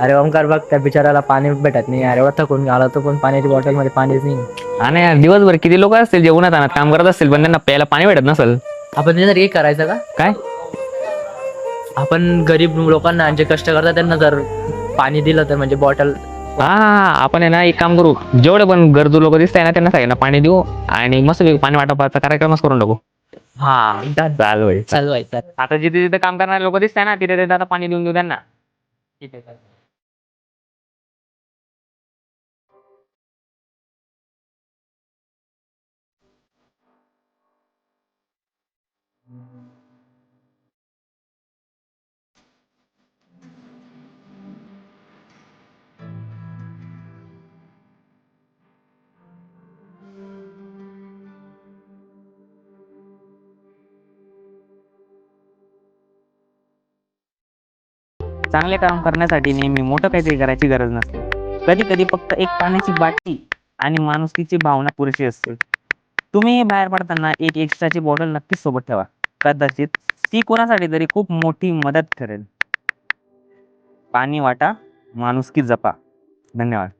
अरे ओमकार बघ, त्या बिचाराला पाणी भेटत नाही यार, एवढा थकून आला तो, पण पाण्याची बॉटल मध्ये पाणीच नाही. आणि यार दिवसभर किती लोक असतील जे उन्हात आणत काम करत असतील, पण त्यांना प्यायला पाणी भेटत नसेल. आपण त्याच्यासाठी एक करायचं का? काय? आपण गरीब लोकांना जे कष्ट करतात त्यांना जर पाणी दिलं तर, म्हणजे बॉटल. हा आपण आहे ना एक काम करू, जेवढे पण गरजू लोक दिसताय ना त्यांना सगळ्यांना पाणी देऊ आणि मस्त पाणी वाटपाचा कार्यक्रमच करून टाकू. हा चाल भाई. चालू आहे सर. आता जिथे जिथे काम करणारे लोक दिसताय ना तिथे तिथे आता पाणी देऊन देऊ त्यांना. ठीक आहे सर. चांगले काम करण्यासाठी नेहमी मोठं काहीतरी करायची गरज नसते. कधी कधी फक्त एक पाण्याची बाटली आणि माणुसकीची भावना पुरेशी असते. तुम्ही बाहेर पडताना एक एक्स्ट्राची बॉटल नक्कीच सोबत ठेवा. कदाचित ती कोणासाठी तरी खूप मोठी मदत ठरेल. पाणी वाटा, माणुसकी जपा. धन्यवाद.